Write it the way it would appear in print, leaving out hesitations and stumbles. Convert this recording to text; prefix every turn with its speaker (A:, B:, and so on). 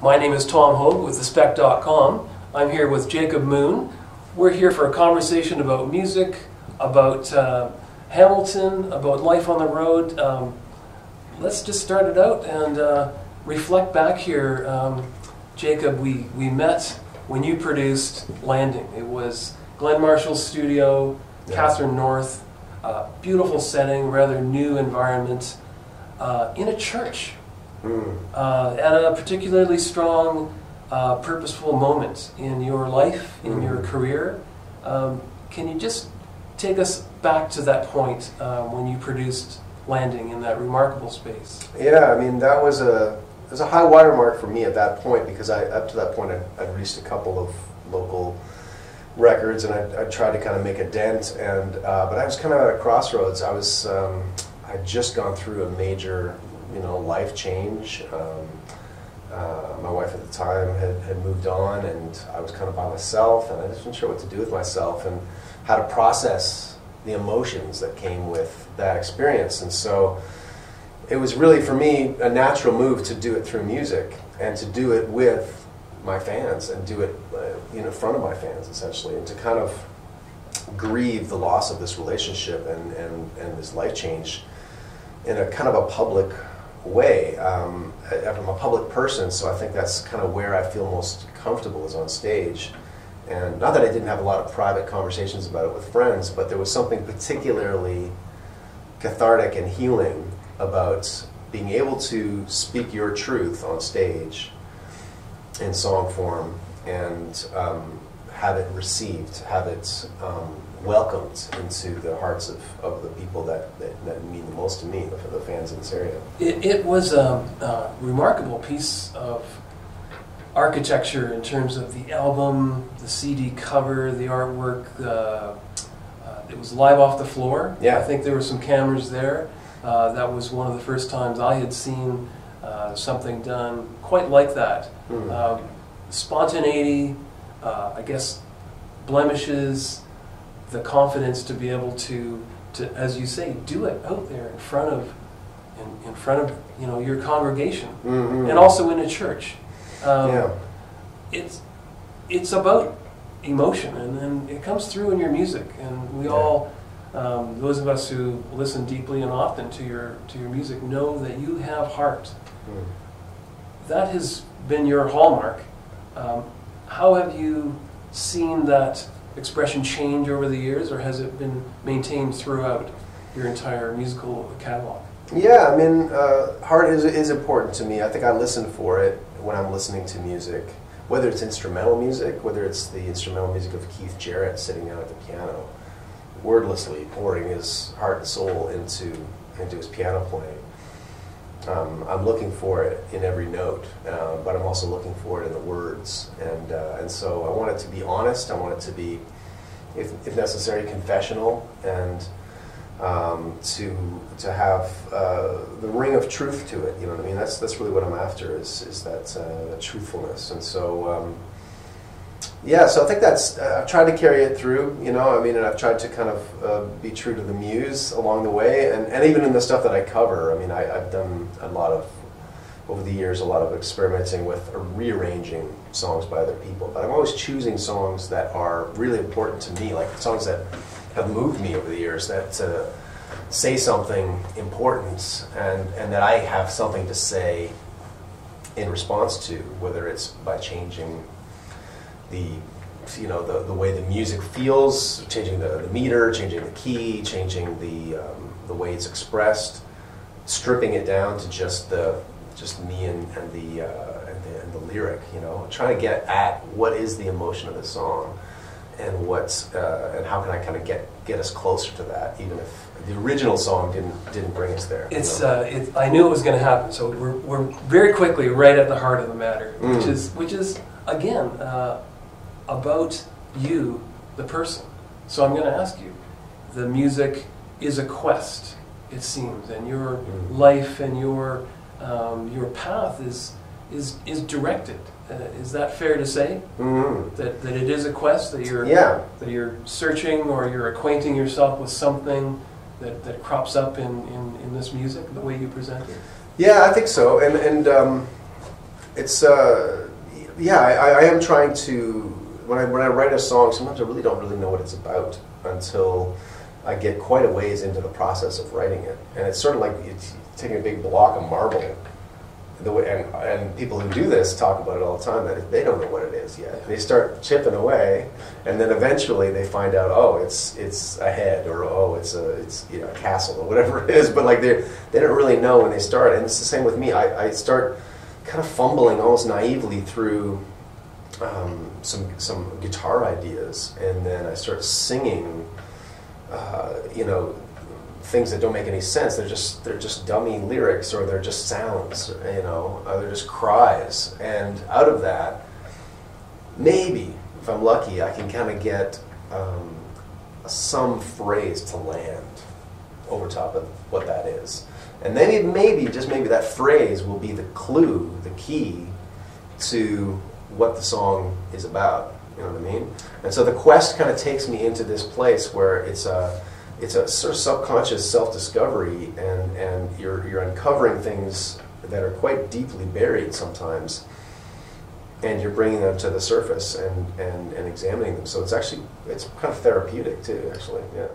A: My name is Tom Hogue with thespec.com. I'm here with Jacob Moon. We're here for a conversation about music, about Hamilton, about life on the road. Let's just start it out and reflect back here. Jacob, we met when you produced Landing. It was Glenn Marshall's studio, Catherine North, beautiful setting, rather new environment, in a church. At a particularly strong, purposeful moment in your life, in your career. Can you just take us back to that point when you produced Landing in that remarkable space?
B: Yeah, I mean, that was a high watermark for me at that point, because up to that point I'd released a couple of local records and I tried to kind of make a dent, and but I was kind of at a crossroads. I'd just gone through a major life change. My wife at the time had moved on, and I was kind of by myself, and I just wasn't sure what to do with myself and how to process the emotions that came with that experience. And so it was really, for me, a natural move to do it through music, and to do it with my fans, and do it in front of my fans, essentially, and to kind of grieve the loss of this relationship and this life change in a kind of a public way. I'm a public person, so I think that's kind of where I feel most comfortable, is on stage. And not that I didn't have a lot of private conversations about it with friends, but there was something particularly cathartic and healing about being able to speak your truth on stage in song form, and have it received, have it welcomed into the hearts of the people that mean the most to me, the fans in this area.
A: It was a remarkable piece of architecture in terms of the album, the CD cover, the artwork. It was live off the floor.
B: Yeah.
A: I think there were some cameras there. That was one of the first times I had seen something done quite like that. Spontaneity, I guess blemishes, the confidence to be able to, as you say, do it out there in front of your congregation, and also in a church. It's about emotion, and it comes through in your music, and we all, those of us who listen deeply and often to your music, know that you have heart. That has been your hallmark. How have you seen that expression change over the years, or has it been maintained throughout your entire musical catalog?
B: Yeah, I mean, heart is important to me. I think I listen for it when I'm listening to music, whether it's instrumental music, whether it's the instrumental music of Keith Jarrett sitting down at the piano, wordlessly pouring his heart and soul into his piano playing. I'm looking for it in every note, but I'm also looking for it in the words, and so I want it to be honest. I want it to be, if necessary, confessional, and to have the ring of truth to it. You know what I mean? That's really what I'm after, is that truthfulness. And so yeah, so I think I've tried to carry it through. And I've tried to kind of be true to the muse along the way, and even in the stuff that I cover. I mean, I've done over the years, a lot of experimenting with rearranging songs by other people, but I'm always choosing songs that are really important to me, like songs that have moved me over the years, that say something important, and that I have something to say in response to, whether it's by changing the way the music feels, changing the meter, changing the key, changing the way it's expressed, stripping it down to just me and the lyric. Trying to get at what is the emotion of the song, and and how can I kind of get us closer to that, even if the original song didn't bring us there.
A: I knew it was going to happen, so we're very quickly right at the heart of the matter, which is again about you, the person. So I'm going to ask you, the music is a quest, it seems, and your life and your path is directed. Is that fair to say? That it is a quest, that you're searching, or you're acquainting yourself with something that crops up in this music, the way you present it?
B: Yeah, I think so. And It's yeah, I am trying to, when I write a song, sometimes I really don't really know what it's about until I get quite a ways into the process of writing it. And it's sort of like it's taking a big block of marble. The way, and people who do this talk about it all the time, that they don't know what it is yet. They start chipping away, and then eventually they find out, oh, it's a head, or oh, it's you know, a castle, or whatever it is. But like they don't really know when they start. And it's the same with me. I start kind of fumbling almost naively through some guitar ideas, and then I start singing, you know, things that don't make any sense. They're just dummy lyrics, or they're just sounds, you know, they're just cries. And out of that, maybe if I'm lucky, I can kind of get some phrase to land over top of what that is. And then maybe, just maybe, that phrase will be the clue, the key to what the song is about. You know what I mean? And so the quest kind of takes me into this place where it's a sort of subconscious self-discovery, and you're uncovering things that are quite deeply buried sometimes, and you're bringing them to the surface and examining them. So it's kind of therapeutic too, actually. Yeah.